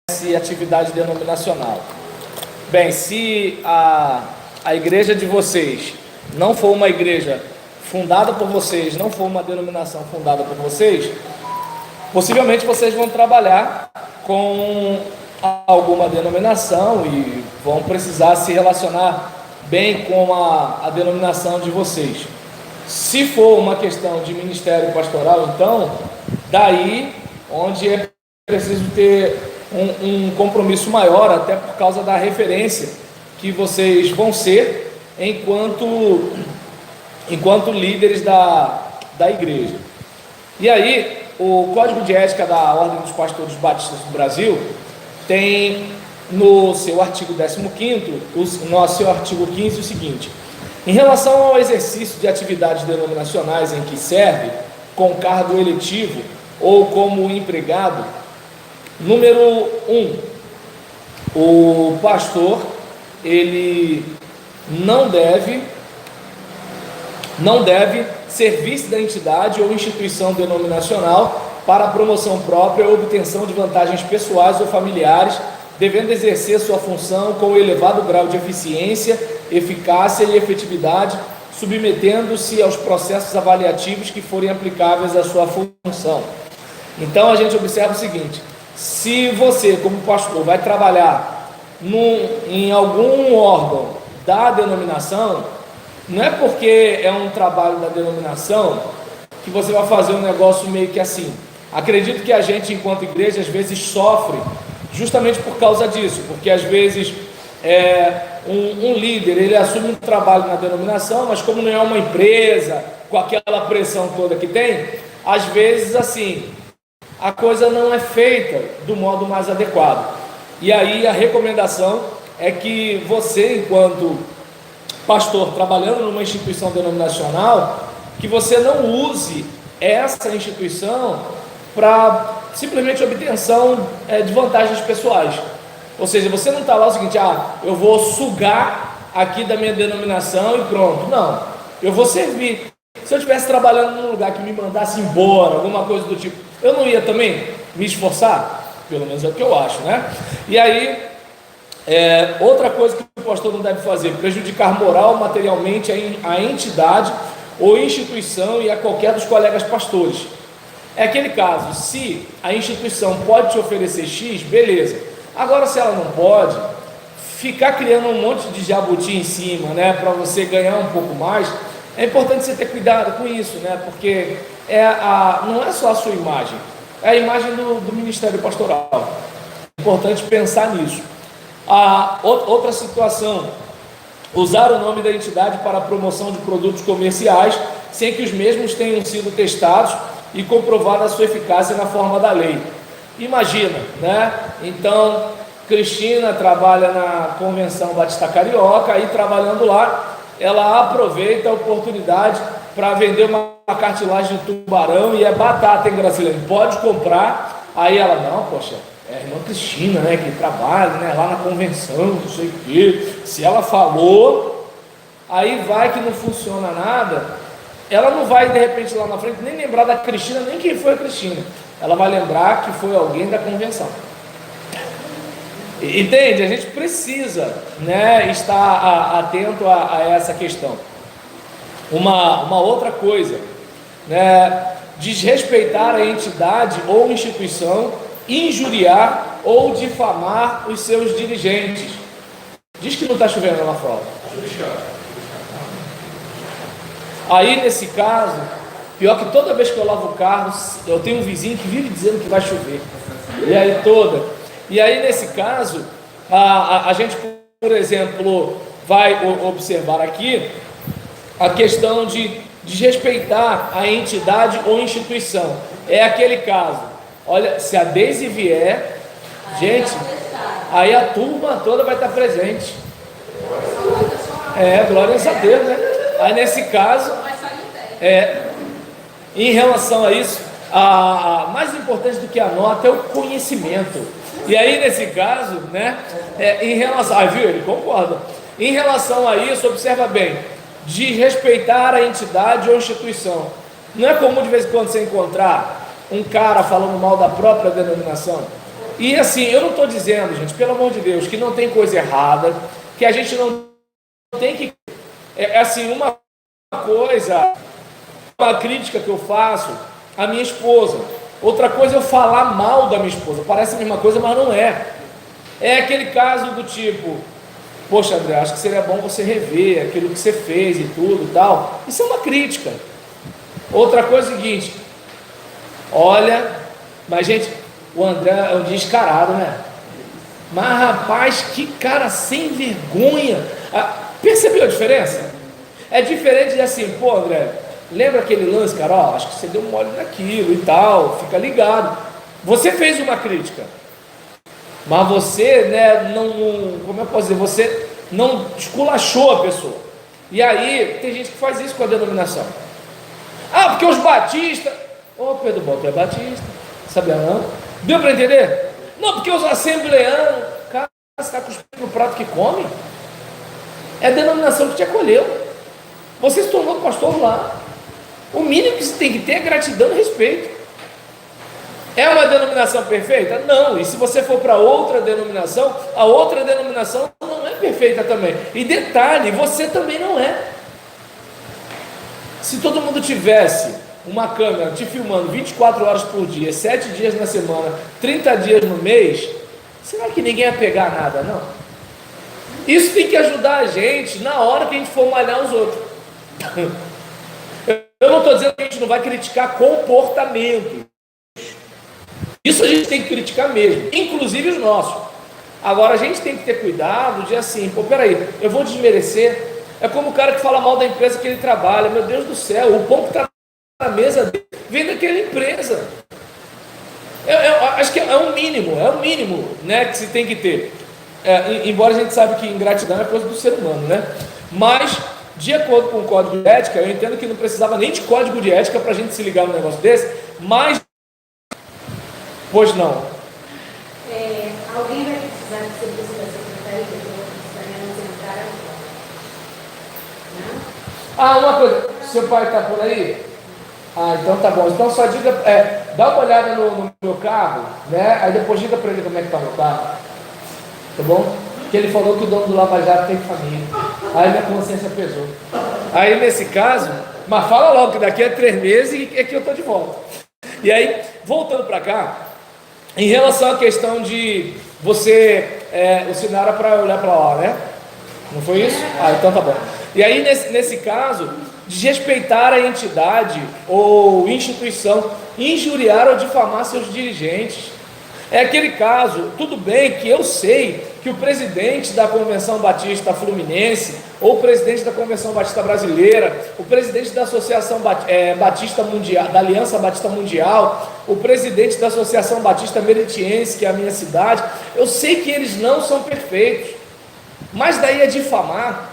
atividade denominacional. Bem, se a igreja de vocês não for uma igreja fundada por vocês, não for uma denominação fundada por vocês, possivelmente vocês vão trabalhar com alguma denominação e vão precisar se relacionar bem com a denominação de vocês. Se for uma questão de ministério pastoral, então, daí onde é preciso ter um compromisso maior, até por causa da referência que vocês vão ser enquanto líderes da igreja. E aí, o Código de Ética da Ordem dos Pastores Batistas do Brasil tem no seu artigo 15º, no seu artigo 15, o seguinte: em relação ao exercício de atividades denominacionais em que serve com cargo eletivo ou como empregado, número 1, o pastor, ele não deve servir-se da entidade ou instituição denominacional para a promoção própria ou obtenção de vantagens pessoais ou familiares, devendo exercer sua função com elevado grau de eficiência, eficácia e efetividade, submetendo-se aos processos avaliativos que forem aplicáveis à sua função. Então a gente observa o seguinte: se você, como pastor, vai trabalhar em algum órgão da denominação, não é porque é um trabalho da denominação que você vai fazer um negócio meio que assim. Acredito que a gente, enquanto igreja, às vezes sofre justamente por causa disso, porque às vezes um líder, ele assume um trabalho na denominação, mas como não é uma empresa, com aquela pressão toda que tem, às vezes assim, a coisa não é feita do modo mais adequado. E aí a recomendação é que você, enquanto pastor, trabalhando numa instituição denominacional, que você não use essa instituição para simplesmente obtenção de vantagens pessoais. Ou seja, você não está lá o seguinte: eu vou sugar aqui da minha denominação e pronto. Não, eu vou servir. Se eu estivesse trabalhando num lugar que me mandasse embora, alguma coisa do tipo, eu não ia também me esforçar? Pelo menos é o que eu acho, né? E aí, outra coisa que o pastor não deve fazer: prejudicar moral ou materialmente a entidade ou instituição e a qualquer dos colegas pastores. É aquele caso: se a instituição pode te oferecer X, beleza. Agora, se ela não pode, ficar criando um monte de jabuti em cima, né, para você ganhar um pouco mais, é importante você ter cuidado com isso, né, porque não é só a sua imagem, é a imagem do ministério pastoral. É importante pensar nisso. Outra situação: usar o nome da entidade para a promoção de produtos comerciais sem que os mesmos tenham sido testados e comprovada a sua eficácia na forma da lei. Imagina, né? Então, Cristina trabalha na Convenção Batista Carioca, e trabalhando lá, ela aproveita a oportunidade para vender uma cartilagem de tubarão, e é batata, hein, Gracilene? Pode comprar. Aí ela: não, poxa, é a irmã Cristina, né, que trabalha, né, lá na convenção, não sei o quê. Se ela falou, aí vai que não funciona nada. Ela não vai, de repente, lá na frente, nem lembrar da Cristina, nem quem foi a Cristina. Ela vai lembrar que foi alguém da convenção. Entende? A gente precisa, né, estar atento a essa questão. Uma outra coisa, né, desrespeitar a entidade ou instituição, injuriar ou difamar os seus dirigentes. Diz que não está chovendo lá fora. Aí, nesse caso, pior que toda vez que eu lavo o carro, eu tenho um vizinho que vive dizendo que vai chover. E aí nesse caso, a gente, por exemplo, vai observar aqui a questão de desrespeitar a entidade ou instituição. É aquele caso: olha, se a Deise vier, gente, aí a turma toda vai estar presente. Glórias a Deus, né? Aí nesse caso, em relação a isso, mais importante do que a nota é o conhecimento. E aí nesse caso, né, em relação, viu, ele concorda. Em relação a isso, observa bem: de respeitar a entidade ou instituição. Não é comum de vez em quando você encontrar um cara falando mal da própria denominação? E assim, eu não estou dizendo, gente, pelo amor de Deus, que não tem coisa errada, que a gente não tem que... É assim, uma coisa, uma crítica que eu faço à minha esposa. Outra coisa é eu falar mal da minha esposa. Parece a mesma coisa, mas não é. É aquele caso do tipo, poxa, André, acho que seria bom você rever aquilo que você fez e tudo e tal. Isso é uma crítica. Outra coisa é o seguinte, olha, mas gente, o André é um descarado, né? Mas rapaz, que cara sem vergonha. Percebeu a diferença? É diferente de assim, pô, André, lembra aquele lance, cara? Ó, acho que você deu mole naquilo e tal, fica ligado. Você fez uma crítica, mas você, né, não, como eu posso dizer, você não esculachou a pessoa. E aí, tem gente que faz isso com a denominação. Ah, porque os batistas... Ô, Pedro Boto é batista, sabia não? Deu para entender? Não, porque os assembleanos... Cara, você está cuspindo no prato que come? É a denominação que te acolheu. Você se tornou pastor lá. O mínimo que você tem que ter é gratidão e respeito. É uma denominação perfeita? Não. E se você for para outra denominação, a outra denominação não é perfeita também. E detalhe, você também não é. Se todo mundo tivesse uma câmera te filmando 24 horas por dia, 7 dias na semana, 30 dias no mês, será que ninguém ia pegar nada, não? Isso tem que ajudar a gente na hora que a gente for malhar os outros. Eu não estou dizendo que a gente não vai criticar comportamento. Isso a gente tem que criticar mesmo, inclusive os nossos. Agora a gente tem que ter cuidado de assim, pô, peraí, eu vou desmerecer. É como o cara que fala mal da empresa que ele trabalha. Meu Deus do céu, o pão que está na mesa dele vem daquela empresa. Eu acho que é o mínimo, né, que se tem que ter. Embora a gente saiba que ingratidão é coisa do ser humano, né? Mas, de acordo com o código de ética, eu entendo que não precisava nem de código de ética para a gente se ligar num negócio desse, mas... Pois não. Alguém vai precisar de serviço da secretaria, que eu gostaria de entrar agora. Ah, uma coisa, seu pai está por aí? Ah, então tá bom. Então só diga, dá uma olhada no meu carro, né? Aí depois diga para ele como é que está o meu carro. Tá bom? Que ele falou que o dono do Lava Jato tem família. Aí minha consciência pesou. Aí nesse caso, mas fala logo que daqui a 3 meses é que eu tô de volta. E aí, voltando para cá, em relação à questão de você, o Sinara para olhar para lá, né? Não foi isso? Ah, então tá bom. E aí nesse caso, desrespeitar a entidade ou instituição, injuriar ou difamar seus dirigentes. É aquele caso, tudo bem que eu sei que o presidente da Convenção Batista Fluminense, ou o presidente da Convenção Batista Brasileira, o presidente da Associação Batista Mundial, da Aliança Batista Mundial, o presidente da Associação Batista Meritiense, que é a minha cidade, eu sei que eles não são perfeitos, mas daí é difamar.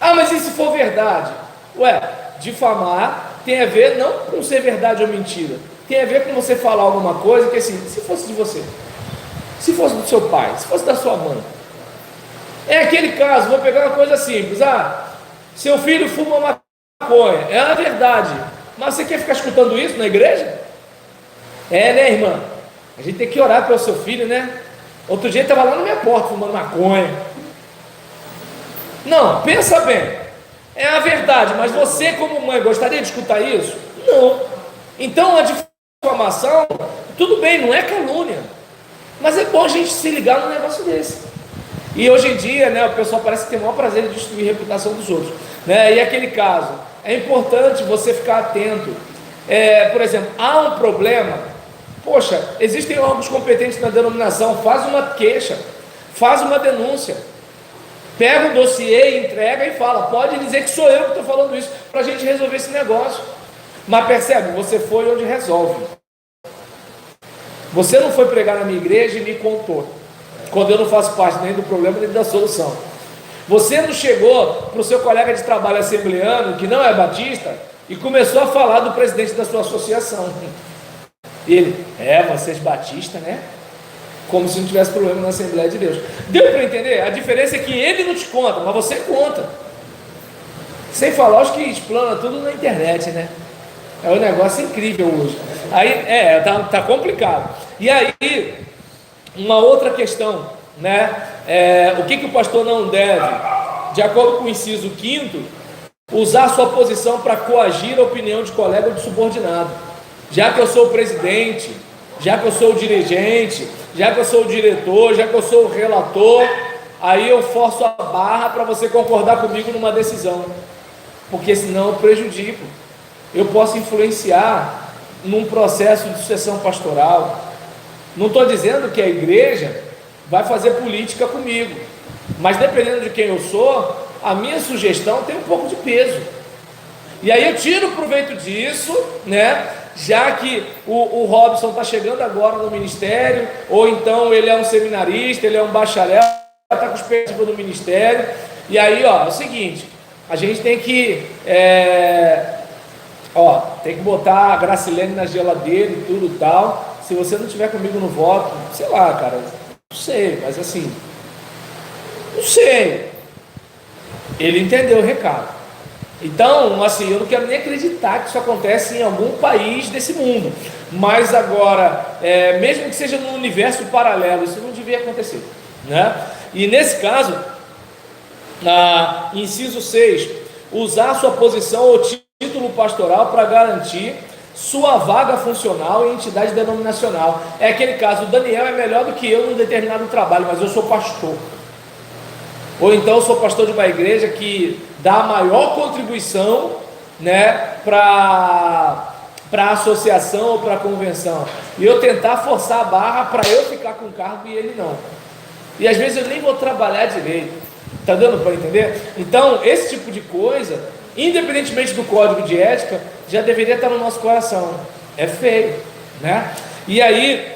Ah, mas e se for verdade? Ué, difamar tem a ver não com ser verdade ou mentira, tem a ver com você falar alguma coisa que assim, se fosse de você, se fosse do seu pai, se fosse da sua mãe. É aquele caso, vou pegar uma coisa simples. Ah, seu filho fuma maconha, é a verdade, mas você quer ficar escutando isso na igreja? Né, irmã? A gente tem que orar pelo seu filho, né? Outro dia ele estava lá na minha porta fumando maconha. Não, pensa bem, é a verdade, mas você como mãe gostaria de escutar isso? Não. Então a difamação, tudo bem, não é calúnia, mas é bom a gente se ligar num negócio desse. E hoje em dia, né, o pessoal parece que tem o maior prazer de destruir a reputação dos outros, né? E aquele caso, é importante você ficar atento. Por exemplo, há um problema, poxa, existem órgãos competentes na denominação, faz uma queixa, faz uma denúncia, pega um dossiê, entrega e fala, pode dizer que sou eu que estou falando isso, para a gente resolver esse negócio. Mas percebe, você foi onde resolve. Você não foi pregar na minha igreja e me contou, quando eu não faço parte nem do problema nem da solução. Você não chegou para o seu colega de trabalho assembleano, que não é batista, e começou a falar do presidente da sua associação. E ele, vocês batistas, né? Como se não tivesse problema na Assembleia de Deus. Deu para entender? A diferença é que ele não te conta, mas você conta. Sem falar os que explana tudo na internet, né? É um negócio incrível hoje. Aí, tá complicado. E aí, Uma outra questão, né? O que o pastor não deve, de acordo com o inciso 5º, usar sua posição para coagir a opinião de colega ou de subordinado. Já que eu sou o presidente, já que eu sou o dirigente, já que eu sou o diretor, já que eu sou o relator, aí eu forço a barra para você concordar comigo numa decisão, porque senão eu prejudico. Eu posso influenciar num processo de sucessão pastoral. Não estou dizendo que a igreja vai fazer política comigo, mas dependendo de quem eu sou, a minha sugestão tem um pouco de peso. E aí eu tiro proveito disso, né? Já que o Robson está chegando agora no ministério, ou então ele é um seminarista, ele é um bacharel, está com expectativa no ministério. E aí, ó, é o seguinte, a gente tem que tem que botar a Gracilene na geladeira e tudo e tal. Se você não tiver comigo no voto, sei lá, cara, não sei, mas assim, não sei. Ele entendeu o recado. Então, assim, eu não quero nem acreditar que isso acontece em algum país desse mundo. Mas agora, mesmo que seja num universo paralelo, isso não devia acontecer, né? E nesse caso, inciso 6, usar sua posição ou título pastoral para garantir sua vaga funcional em entidade denominacional. É aquele caso, o Daniel é melhor do que eu num determinado trabalho, mas eu sou pastor. Ou então eu sou pastor de uma igreja que dá a maior contribuição, né, para a associação ou para a convenção, e eu tentar forçar a barra para eu ficar com o cargo e ele não. E às vezes eu nem vou trabalhar direito. Está dando para entender? Então, esse tipo de coisa, independentemente do código de ética, já deveria estar no nosso coração. É feio, né? E aí,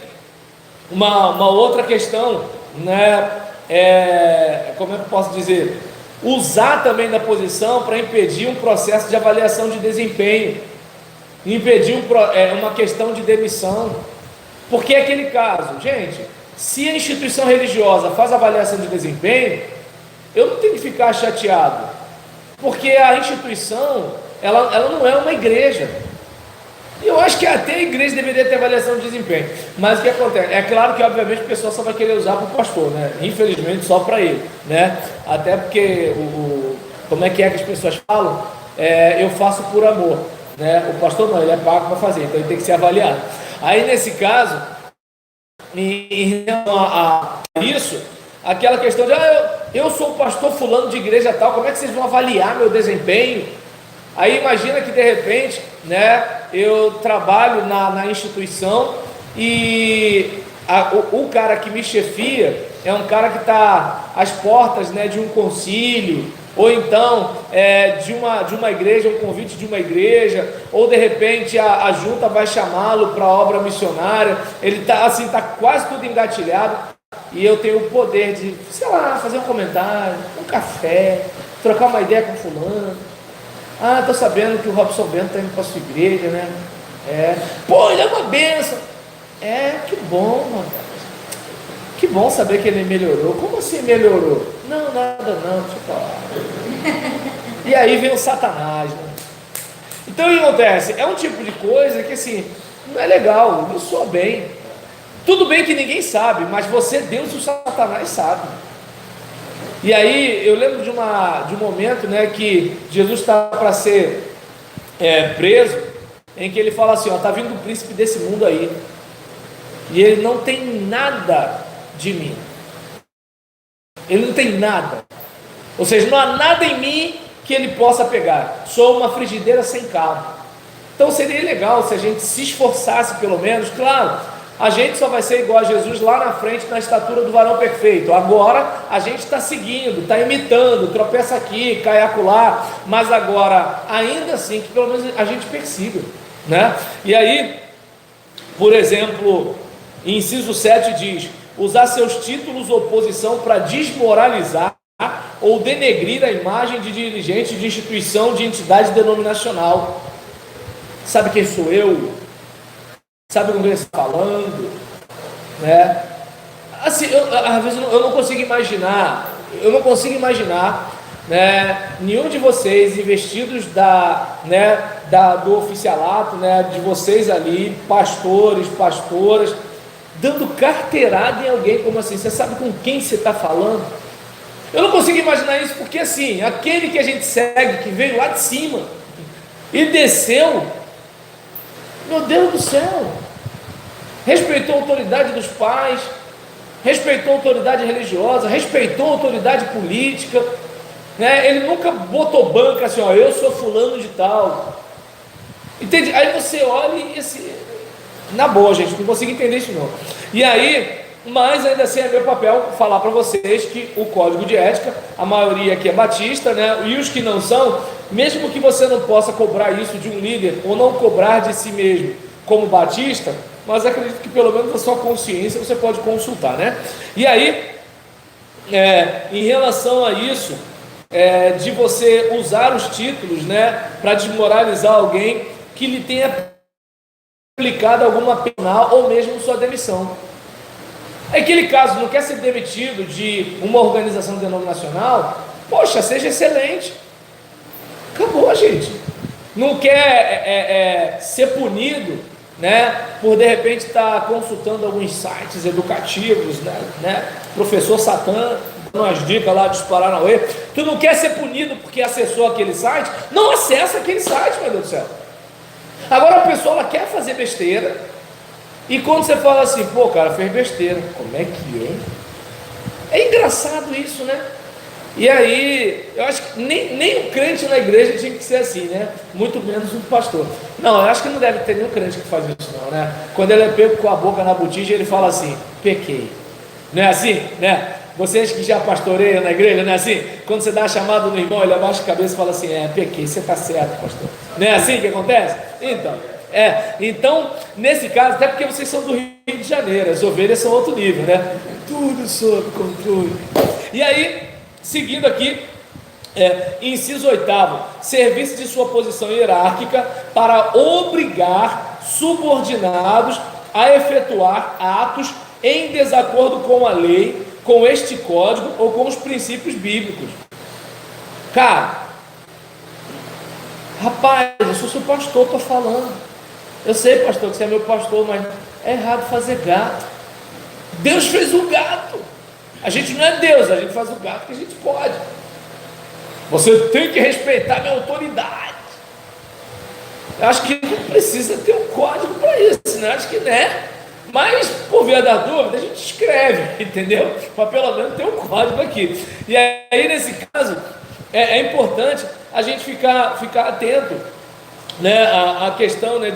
uma outra questão, né? Como é que eu posso dizer? Usar também da posição para impedir um processo de avaliação de desempenho, impedir uma questão de demissão. Porque é aquele caso, gente, se a instituição religiosa faz avaliação de desempenho, eu não tenho que ficar chateado, porque a instituição, ela não é uma igreja. Eu acho que até a igreja deveria ter avaliação de desempenho. Mas o que acontece? É claro que obviamente o pessoal só vai querer usar para o pastor, né? Infelizmente só para ele, né? Até porque como é que as pessoas falam? Eu faço por amor, né? O pastor não, ele é pago para fazer, então ele tem que ser avaliado. Aí nesse caso, em relação a isso, aquela questão de eu sou o pastor fulano de igreja tal, como é que vocês vão avaliar meu desempenho? Aí imagina que de repente, né, eu trabalho na instituição e o cara que me chefia é um cara que está às portas, né, de um concílio, ou então de uma igreja, um convite de uma igreja, ou de repente a junta vai chamá-lo para a obra missionária. Ele está assim, tá quase tudo engatilhado, e eu tenho o poder de, sei lá, fazer um comentário, um café, trocar uma ideia com fulano. Estou sabendo que o Robson Bento está indo para a sua igreja, né? Pô, ele é uma bênção. Que bom, rapaz. Que bom saber que ele melhorou. Como assim melhorou? Não, nada não, deixa eu falar. E aí vem o Satanás, né? Então o que acontece? É um tipo de coisa que assim, não é legal, não soa bem. Tudo bem que ninguém sabe, mas você, Deus e o Satanás sabem. E aí eu lembro de um momento, né, que Jesus está para ser preso, em que ele fala assim, está vindo o príncipe desse mundo aí, e ele não tem nada de mim, ele não tem nada, ou seja, não há nada em mim que ele possa pegar, sou uma frigideira sem cabo. Então seria legal se a gente se esforçasse pelo menos, claro, a gente só vai ser igual a Jesus lá na frente, na estatura do varão perfeito. Agora a gente está seguindo, está imitando, tropeça aqui, cai acolá, mas agora, ainda assim, que pelo menos a gente persiga, né? E aí, por exemplo, inciso 7 diz, usar seus títulos ou posição para desmoralizar ou denegrir a imagem de dirigente de instituição, de entidade denominacional. Sabe quem sou eu? Sabe com quem você está falando, né? Assim, às vezes eu não consigo imaginar, né, nenhum de vocês investidos do oficialato, né, de vocês ali, pastores, pastoras, dando carteirada em alguém. Como assim? Você sabe com quem você está falando? Eu não consigo imaginar isso, porque assim, aquele que a gente segue, que veio lá de cima e desceu, meu Deus do céu, respeitou a autoridade dos pais, respeitou a autoridade religiosa, respeitou a autoridade política, né? Ele nunca botou banca assim, ó, eu sou fulano de tal, entende? Aí você olha e assim, na boa, gente, não consigo entender isso não. E aí, mas ainda assim é meu papel falar para vocês que o código de ética, a maioria aqui é batista, né? E os que não são, mesmo que você não possa cobrar isso de um líder, ou não cobrar de si mesmo como batista, mas acredito que pelo menos a sua consciência você pode consultar, né? E aí, em relação a isso, de você usar os títulos, né, para desmoralizar alguém que lhe tenha aplicado alguma penal ou mesmo sua demissão. É aquele caso, não quer ser demitido de uma organização denominacional, poxa, seja excelente. Acabou, gente. Não quer ser punido, né, por de repente estar consultando alguns sites educativos, né? Professor Satã dando umas dicas lá de disparar na web. Tu não quer ser punido porque acessou aquele site? Não acessa aquele site, meu Deus do céu. Agora a pessoa ela quer fazer besteira, e quando você fala assim, pô, cara, fez besteira, como é que é? É engraçado isso, né? E aí, eu acho que nem o crente na igreja tinha que ser assim, né? Muito menos o pastor. Não, eu acho que não deve ter nenhum crente que faz isso não, né? Quando ele é pego com a boca na botija, ele fala assim, pequei. Não é assim, né? Vocês que já pastoreiam na igreja, não é assim? Quando você dá a chamada no irmão, ele abaixa a cabeça e fala assim, pequei, você está certo, pastor. Não é assim que acontece? Então, nesse caso, até porque vocês são do Rio de Janeiro, as ovelhas são outro nível, né? Tudo sob controle. E aí, seguindo aqui, inciso 8º, serviço de sua posição hierárquica para obrigar subordinados a efetuar atos em desacordo com a lei, com este código ou com os princípios bíblicos. Cara, rapaz, eu sou seu pastor, estou falando. Eu sei, pastor, que você é meu pastor, mas é errado fazer gato. Deus fez o gato. A gente não é Deus, a gente faz o gato que a gente pode. Você tem que respeitar a minha autoridade. Eu acho que não precisa ter um código para isso, né? Acho que né. Mas, por via da dúvida, a gente escreve, entendeu? Para pelo menos ter um código aqui. E aí, nesse caso, é importante a gente ficar atento, né, a questão, né,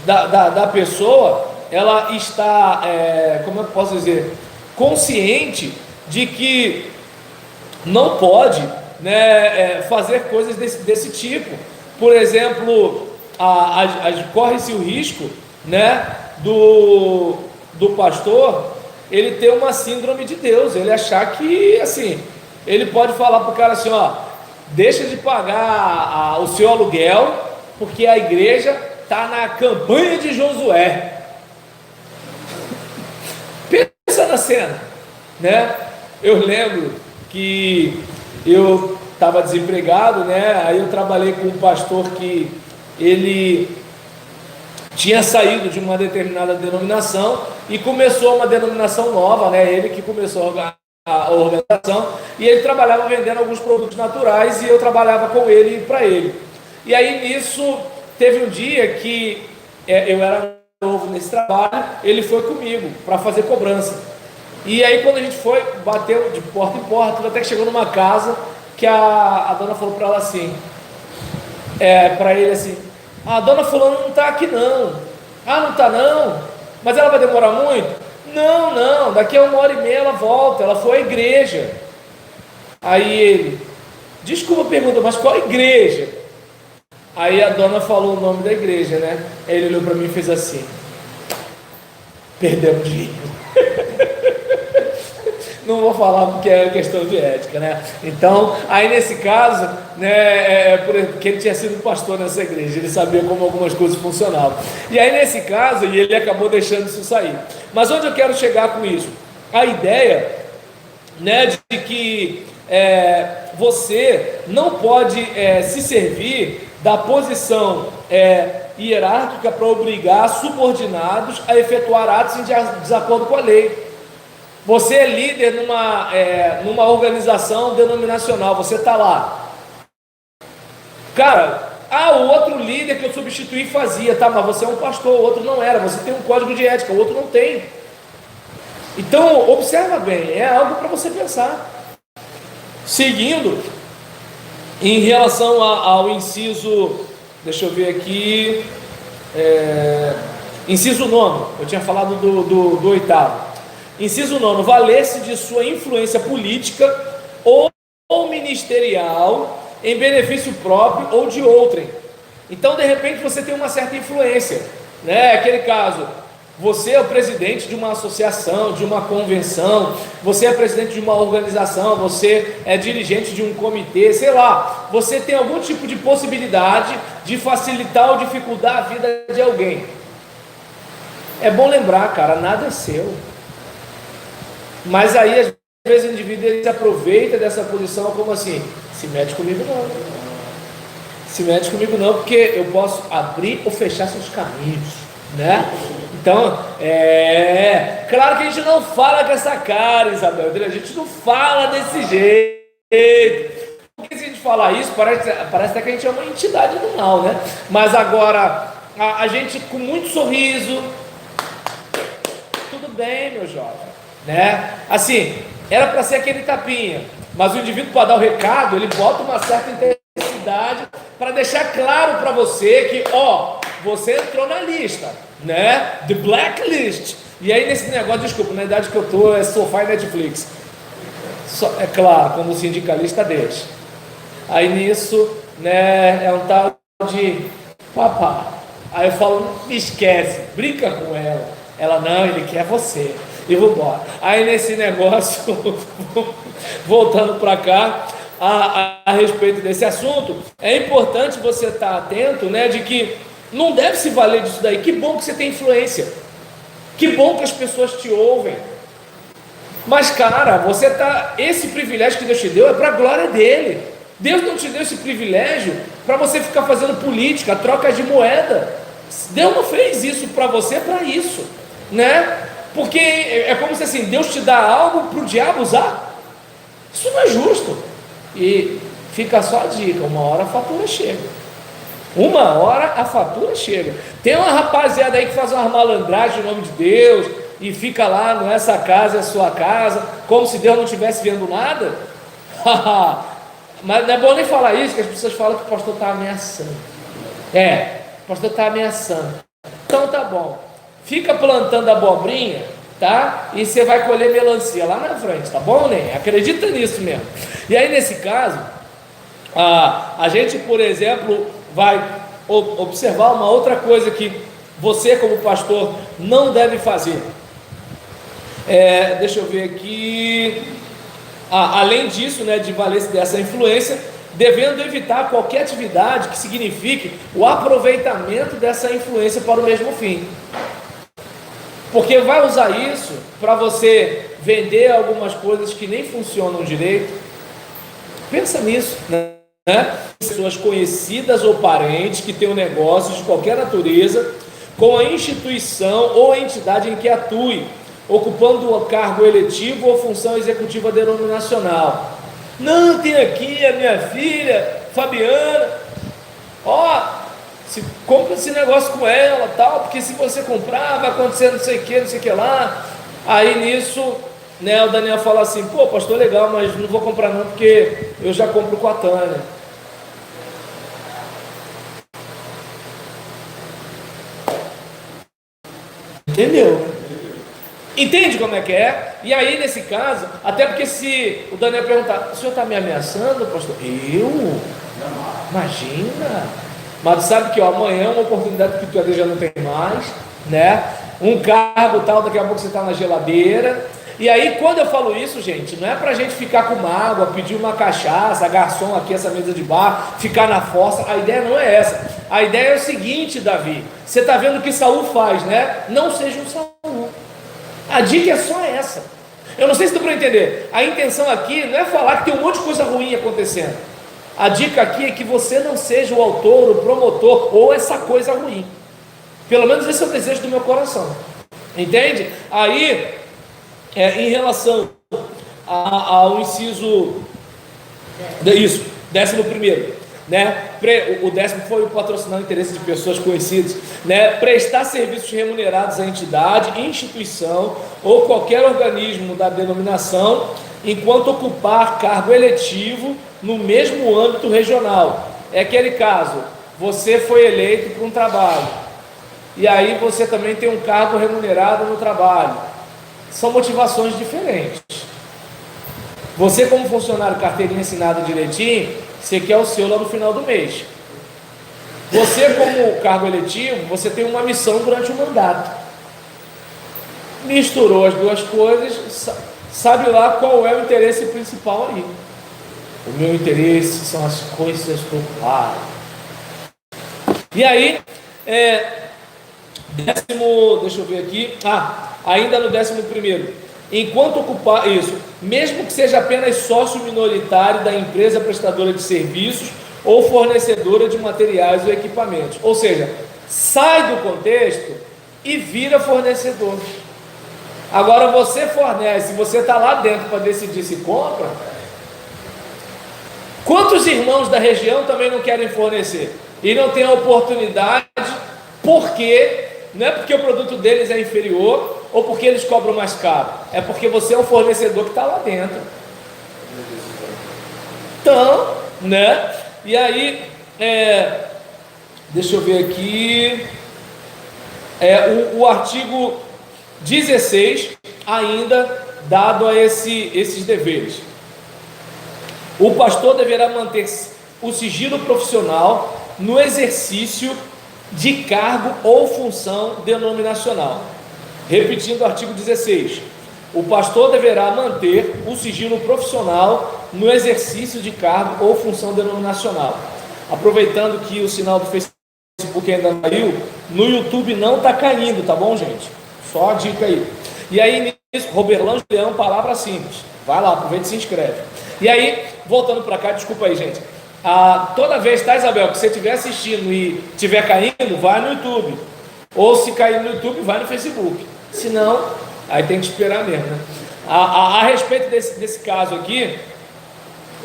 da pessoa, ela está, como eu posso dizer, consciente de que não pode, né, fazer coisas desse tipo. Por exemplo, corre-se o risco, né, do pastor ele ter uma síndrome de Deus, ele achar que assim, ele pode falar para o cara assim, ó, deixa de pagar o seu aluguel, porque a igreja está na campanha de Josué. Pensa na cena, né? Eu lembro que eu estava desempregado, né? Aí eu trabalhei com um pastor que ele tinha saído de uma determinada denominação e começou uma denominação nova, né? Ele que começou a organização, e ele trabalhava vendendo alguns produtos naturais e eu trabalhava com ele e para ele. E aí nisso teve um dia que eu era novo nesse trabalho, ele foi comigo para fazer cobrança. E aí quando a gente foi, bateu de porta em porta, até que chegou numa casa que a dona falou para ela assim, para ele assim, a dona fulana não está aqui não. Ah, não está não? Mas ela vai demorar muito? Não, daqui a 1h30 ela volta, ela foi à igreja. Aí ele, desculpa a pergunta, mas qual igreja? Aí a dona falou o nome da igreja, né? Aí ele olhou para mim e fez assim, perdemos dinheiro. Não vou falar porque é questão de ética, né? Então, aí nesse caso, né, porque ele tinha sido pastor nessa igreja, ele sabia como algumas coisas funcionavam. E aí nesse caso, e ele acabou deixando isso sair. Mas onde eu quero chegar com isso? A ideia, né, de que você não pode se servir da posição hierárquica para obrigar subordinados a efetuar atos em desacordo com a lei. Você é líder numa organização denominacional, você está lá. Cara, o outro líder que eu substituí fazia, tá, mas você é um pastor, o outro não era, você tem um código de ética, o outro não tem. Então, observa bem, é algo para você pensar. Seguindo, em relação ao inciso, deixa eu ver aqui, inciso 9, eu tinha falado do oitavo. Inciso 9, valer-se de sua influência política ou ministerial em benefício próprio ou de outrem. Então, de repente, você tem uma certa influência, né? Aquele caso, você é o presidente de uma associação, de uma convenção, você é presidente de uma organização, você é dirigente de um comitê, sei lá, você tem algum tipo de possibilidade de facilitar ou dificultar a vida de alguém. É bom lembrar, cara, nada é seu. Mas aí, às vezes, o indivíduo ele se aproveita dessa posição como assim: se mete comigo não, se mete comigo não, porque eu posso abrir ou fechar seus caminhos, né? Então, claro que a gente não fala com essa cara, Isabel, a gente não fala desse jeito, porque se a gente falar isso, parece até que a gente é uma entidade do mal, né? Mas agora, a gente com muito sorriso, tudo bem, meu jovem, né? Assim, era para ser aquele tapinha, mas o indivíduo, para dar o recado, ele bota uma certa intensidade para deixar claro para você que, você entrou na lista, né? The blacklist. E aí nesse negócio, desculpa, na idade que eu tô, é sofá e Netflix. É claro, como sindicalista deixa. Aí nisso, né, é um tal de papá. Aí eu falo, me esquece, brinca com ela. Ela, não, ele quer você. E vou embora. Aí nesse negócio, voltando para cá, a respeito desse assunto, é importante você estar atento, né, de que não deve se valer disso daí. Que bom que você tem influência, que bom que as pessoas te ouvem, mas cara, esse privilégio que Deus te deu é para a glória dele. Deus não te deu esse privilégio para você ficar fazendo política, troca de moeda. Deus não fez isso para você para isso, né? Porque é como se assim, Deus te dá algo para o diabo usar. Isso não é justo. E fica só a dica, uma hora a fatura chega. Uma hora a fatura chega. Tem uma rapaziada aí que faz uma malandragem em nome de Deus e fica lá, não é essa casa, é a sua casa, como se Deus não estivesse vendo nada. Mas não é bom nem falar isso, que as pessoas falam que o pastor está ameaçando. O pastor está ameaçando. Então tá bom, fica plantando abobrinha, tá? E você vai colher melancia lá na frente, tá bom, né? Acredita nisso mesmo. E aí nesse caso, a gente, por exemplo, vai observar uma outra coisa que você como pastor não deve fazer. Deixa eu ver aqui. Além disso, né, de valer-se dessa influência, devendo evitar qualquer atividade que signifique o aproveitamento dessa influência para o mesmo fim. Porque vai usar isso para você vender algumas coisas que nem funcionam direito. Pensa nisso, né? Pessoas conhecidas ou parentes que tenham negócios de qualquer natureza com a instituição ou entidade em que atue, ocupando o cargo eletivo ou função executiva denominacional. Não, tem aqui a minha filha, Fabiana, compra esse negócio com ela, tal, porque se você comprar, vai acontecer não sei o que lá. Aí nisso, né, o Daniel fala assim, pô, pastor, legal, mas não vou comprar não, porque eu já compro com a Tânia. Entendeu? Entende como é que é? E aí nesse caso, até porque se o Daniel perguntar, o senhor está me ameaçando, pastor? Eu? Imagina. Mas sabe que amanhã é uma oportunidade que tu já não tem mais, né? Um cargo tal, daqui a pouco você está na geladeira. E aí quando eu falo isso, gente, não é pra gente ficar com mágoa, pedir uma cachaça, garçom aqui, essa mesa de bar, ficar na fossa. A ideia não é essa. A ideia é o seguinte, Davi, você está vendo o que Saul faz, né? Não seja um Saul. A dica é só essa. Eu não sei se deu para entender. A intenção aqui não é falar que tem um monte de coisa ruim acontecendo. A dica aqui é que você não seja o autor, o promotor ou essa coisa ruim. Pelo menos esse é o desejo do meu coração. Entende? Aí, em relação ao inciso, isso, 11º, né? O 10º foi o patrocinar o interesse de pessoas conhecidas, né? Prestar serviços remunerados à entidade, instituição ou qualquer organismo da denominação, enquanto ocupar cargo eletivo no mesmo âmbito regional. É aquele caso, você foi eleito para um trabalho, e aí você também tem um cargo remunerado no trabalho. São motivações diferentes. Você, como funcionário, carteirinha assinada direitinho, você quer o seu lá no final do mês. Você, como cargo eletivo, você tem uma missão durante o mandato. Misturou as duas coisas, sabe lá qual é o interesse principal aí. O meu interesse são as coisas do Pai. E aí, deixa eu ver aqui, ainda no 11º, enquanto ocupar isso, mesmo que seja apenas sócio minoritário da empresa prestadora de serviços ou fornecedora de materiais ou equipamentos, ou seja, sai do contexto e vira fornecedor. Agora você fornece, você está lá dentro para decidir se compra. Quantos irmãos da região também não querem fornecer e não tem a oportunidade, porque não é porque o produto deles é inferior ou porque eles cobram mais caro, é porque você é o fornecedor que está lá dentro. Então, né? E aí, deixa eu ver aqui, o artigo 16 ainda dado a esses deveres. O pastor deverá manter o sigilo profissional no exercício de cargo ou função denominacional. Repetindo o artigo 16, o pastor deverá manter o sigilo profissional no exercício de cargo ou função denominacional. Aproveitando que o sinal do Facebook ainda não caiu, no YouTube não está caindo, tá bom, gente? Só a dica aí. E aí, nisso, Roberlão Julião, palavra simples. Vai lá, aproveita e se inscreve. E aí, voltando para cá, desculpa aí, gente. Toda vez, tá, Isabel, que você estiver assistindo e estiver caindo, vai no YouTube. Ou se cair no YouTube, vai no Facebook. Se não, aí tem que esperar mesmo, né? A respeito desse caso aqui,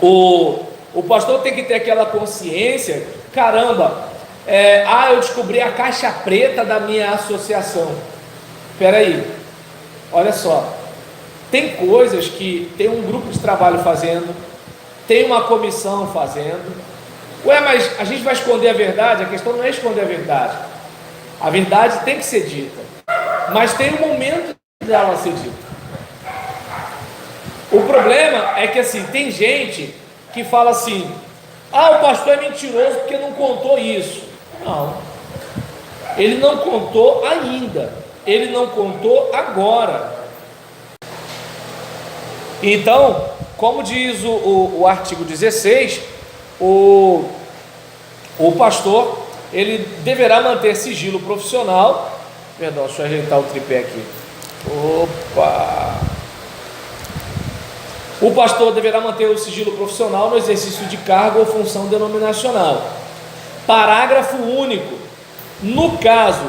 o pastor tem que ter aquela consciência, caramba, eu descobri a caixa preta da minha associação. Espera aí, olha só, tem coisas que tem um grupo de trabalho fazendo, tem uma comissão fazendo. Mas a gente vai esconder a verdade? A questão não é esconder a verdade. A verdade tem que ser dita, mas tem um momento dela ser dita. O problema é que assim, tem gente que fala assim: o pastor é mentiroso porque não contou isso. Não, ele não contou ainda, ele não contou agora. Então, como diz o artigo 16, o pastor, ele deverá manter sigilo profissional. Perdão, deixa eu ajeitar o tripé aqui. O pastor deverá manter o sigilo profissional no exercício de cargo ou função denominacional. Parágrafo único. No caso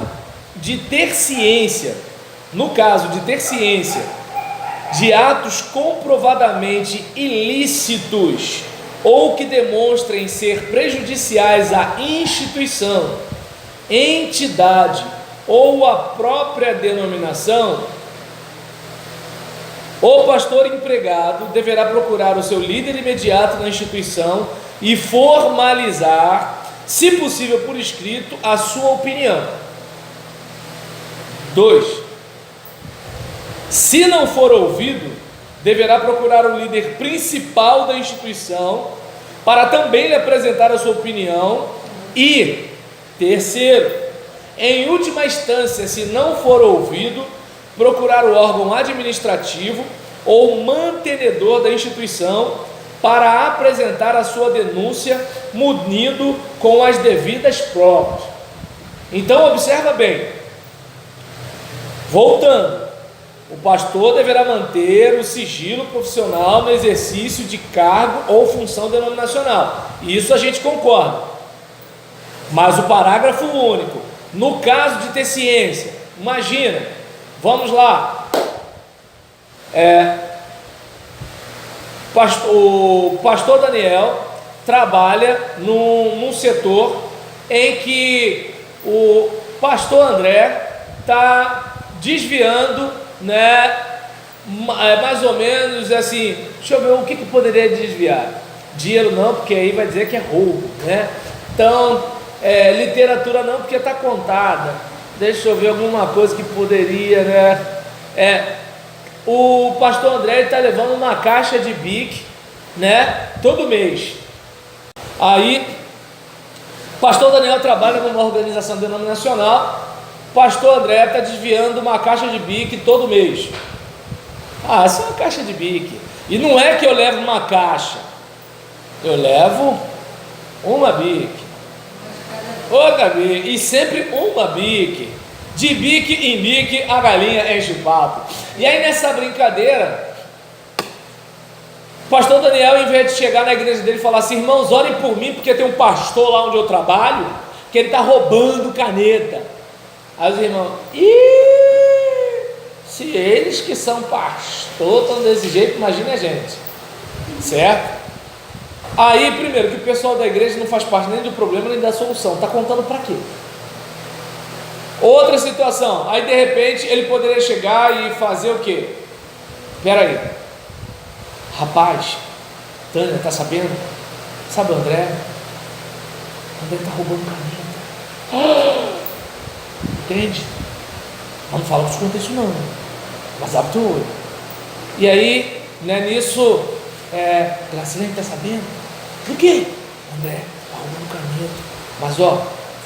de ter ciência de atos comprovadamente ilícitos ou que demonstrem ser prejudiciais à instituição, entidade ou à própria denominação, o pastor empregado deverá procurar o seu líder imediato na instituição e formalizar, se possível por escrito, a sua opinião. 2. Se não for ouvido, deverá procurar o líder principal da instituição para também lhe apresentar a sua opinião. E, terceiro, em última instância, se não for ouvido, procurar o órgão administrativo ou mantenedor da instituição para apresentar a sua denúncia, munido com as devidas provas. Então, observa bem, voltando, o pastor deverá manter o sigilo profissional no exercício de cargo ou função denominacional. Isso a gente concorda. Mas o parágrafo único, no caso de ter ciência, imagina, vamos lá, o pastor Daniel trabalha num setor em que o pastor André está desviando, né, mais ou menos assim, deixa eu ver o que poderia desviar. Dinheiro não, porque aí vai dizer que é roubo, né? Então, literatura não, porque está contada. Deixa eu ver alguma coisa que poderia, né? O pastor André está levando uma caixa de BIC, né, todo mês. Aí, pastor Daniel trabalha numa organização denominacional. Pastor André está desviando uma caixa de BIC todo mês. Essa é uma caixa de BIC. E não é que eu levo uma caixa, eu levo uma BIC, outra BIC, e sempre uma BIC. De bique em bique a galinha enche o papo. E aí nessa brincadeira, o pastor Daniel, em vez de chegar na igreja dele e falar assim: irmãos, orem por mim, porque tem um pastor lá onde eu trabalho, que ele está roubando caneta. Aí os irmãos: se eles que são pastor estão desse jeito, imagina a gente, certo? Aí primeiro, que o pessoal da igreja não faz parte nem do problema nem da solução. Está contando para quê? Outra situação, aí de repente ele poderia chegar e fazer o quê? Espera aí, rapaz, Tânia, tá sabendo? Sabe o André? O André tá roubando caneta. Entende? Não fala que conta isso não, mas abre teu olho. E aí, né, nisso, Gracilene, tá sabendo? Do quê? André, tá roubando caneta. Mas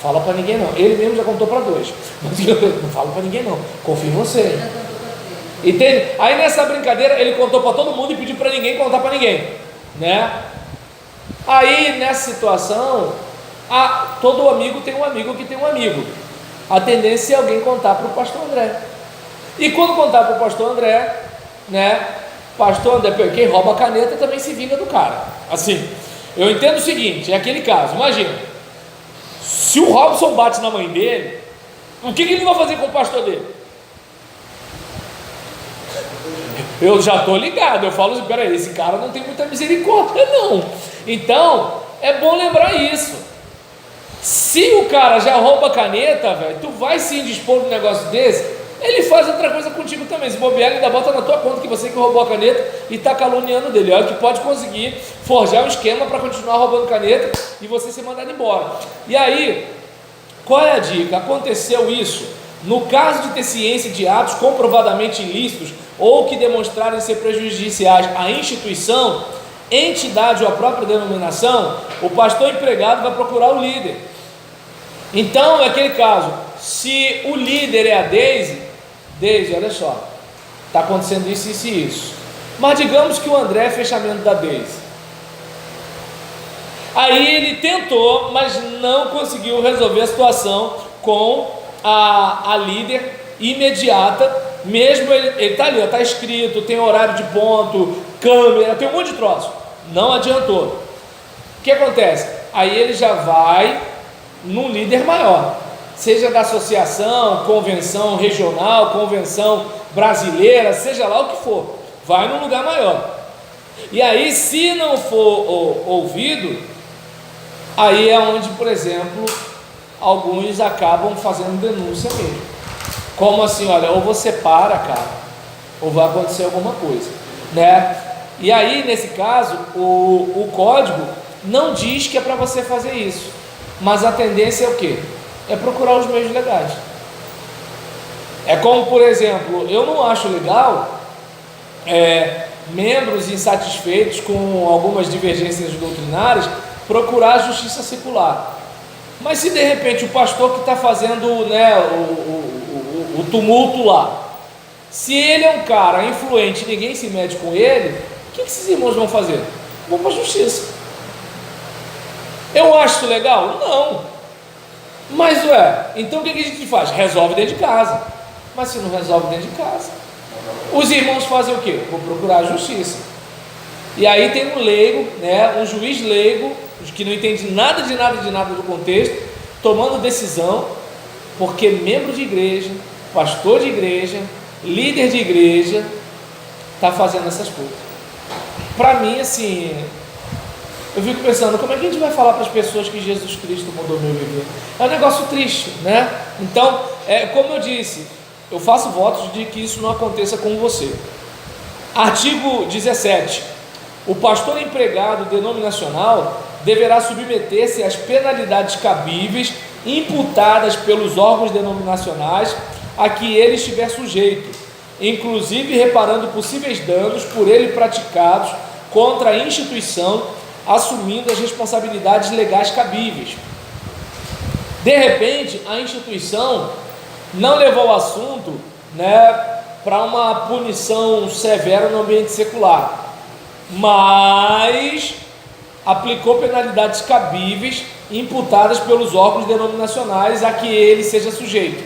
fala para ninguém não. Ele mesmo já contou para 2. Mas não fala para ninguém não. Confio em você. Entende? Aí nessa brincadeira ele contou para todo mundo e pediu para ninguém contar para ninguém, né? Aí nessa situação, todo amigo tem um amigo que tem um amigo. A tendência é alguém contar para o pastor André. E quando contar para o pastor André, né? Pastor André, quem rouba a caneta também se vinga do cara. Assim, eu entendo o seguinte: é aquele caso, imagina. Se o Robson bate na mãe dele, o que ele vai fazer com o pastor dele? Eu já estou ligado, eu falo assim: peraí, esse cara não tem muita misericórdia não. Então, é bom lembrar isso. Se o cara já rouba a caneta, velho, tu vai se indispor num negócio desse, ele faz outra coisa contigo também. Se bobear, ele ainda bota na tua conta que você que roubou a caneta e está caluniando dele. Olha que pode conseguir forjar um esquema para continuar roubando caneta e você ser mandado embora. E aí, qual é a dica? Aconteceu isso no caso de ter ciência de atos comprovadamente ilícitos ou que demonstrarem ser prejudiciais à instituição, entidade ou à própria denominação, o pastor empregado vai procurar o líder. Então, naquele caso, se o líder é a Deise, olha só, está acontecendo isso, isso e isso. Mas digamos que o André é fechamento da Deise. Aí ele tentou, mas não conseguiu resolver a situação com a líder imediata. Mesmo ele está ali, está escrito, tem horário de ponto, câmera, tem um monte de troço. Não adiantou. O que acontece? Aí ele já vai num líder maior, seja da associação, convenção regional, convenção brasileira, seja lá o que for, vai num lugar maior. E aí, se não for ouvido, aí é onde, por exemplo, alguns acabam fazendo denúncia mesmo. Como assim? Olha, ou você para, cara, ou vai acontecer alguma coisa, né? E aí, nesse caso, o código não diz que é para você fazer isso, mas a tendência é o quê? É procurar os meios legais. É como, por exemplo, eu não acho legal membros insatisfeitos com algumas divergências doutrinárias procurar a justiça secular. Mas se de repente o pastor que está fazendo, né, o tumulto lá, se ele é um cara influente e ninguém se mete com ele, o que esses irmãos vão fazer? Vão para a justiça. Eu acho isso legal? Não. Mas então o que a gente faz? Resolve dentro de casa. Mas se não resolve dentro de casa, Os irmãos fazem o quê? Vou procurar a justiça. E aí tem um leigo, né, um juiz leigo, que não entende nada do contexto, tomando decisão, porque membro de igreja, pastor de igreja, líder de igreja, está fazendo essas coisas. Para mim, assim, eu fico pensando, como é que a gente vai falar para as pessoas que Jesus Cristo mudou meu viver? É um negócio triste, né? Então, como eu disse, eu faço votos de que isso não aconteça com você. Artigo 17. O pastor empregado denominacional deverá submeter-se às penalidades cabíveis imputadas pelos órgãos denominacionais a que ele estiver sujeito, inclusive reparando possíveis danos por ele praticados contra a instituição, assumindo as responsabilidades legais cabíveis. De repente, a instituição não levou o assunto, né, para uma punição severa no ambiente secular, mas aplicou penalidades cabíveis imputadas pelos órgãos denominacionais a que ele seja sujeito.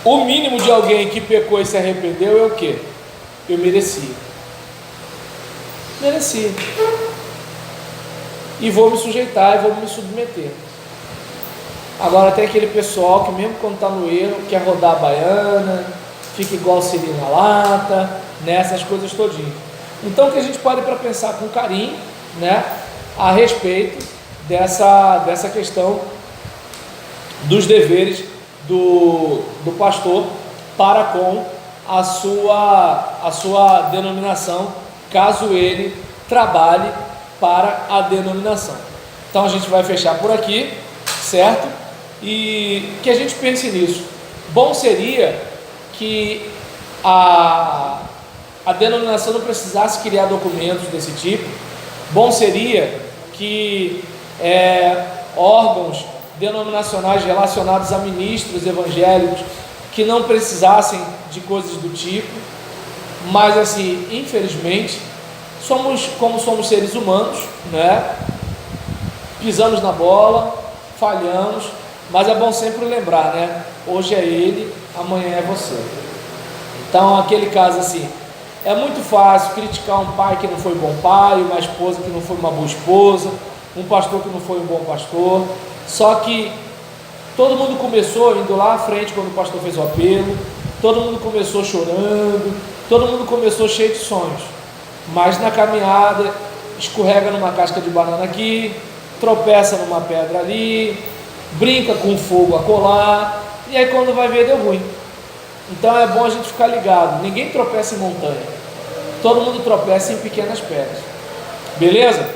O mínimo de alguém que pecou e se arrependeu é o quê? Eu merecia. E vou me sujeitar e vou me submeter. Agora tem aquele pessoal que mesmo quando está no erro quer rodar a baiana, fica igual siri na lata, nessas coisas todinhas. Então, que a gente pode para pensar com carinho, né, a respeito dessa questão dos deveres do pastor para com a sua denominação, caso ele trabalhe para a denominação. Então a gente vai fechar por aqui, certo? E que a gente pense nisso. Bom seria que a denominação não precisasse criar documentos desse tipo. Bom seria que órgãos denominacionais relacionados a ministros evangélicos que não precisassem de coisas do tipo, mas assim, infelizmente, somos seres humanos, né? Pisamos na bola, falhamos, mas é bom sempre lembrar, né? Hoje é ele, amanhã é você. Então, aquele caso assim, é muito fácil criticar um pai que não foi bom pai, uma esposa que não foi uma boa esposa, um pastor que não foi um bom pastor. Só que todo mundo começou indo lá à frente quando o pastor fez o apelo, todo mundo começou chorando, todo mundo começou cheio de sonhos, mas na caminhada escorrega numa casca de banana aqui, tropeça numa pedra ali, brinca com fogo acolá, e aí quando vai ver deu ruim. Então é bom a gente ficar ligado, ninguém tropeça em montanha, todo mundo tropeça em pequenas pedras, beleza?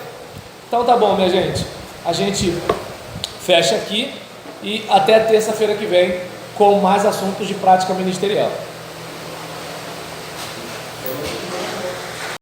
Então tá bom, minha gente, a gente fecha aqui e até terça-feira que vem com mais assuntos de prática ministerial.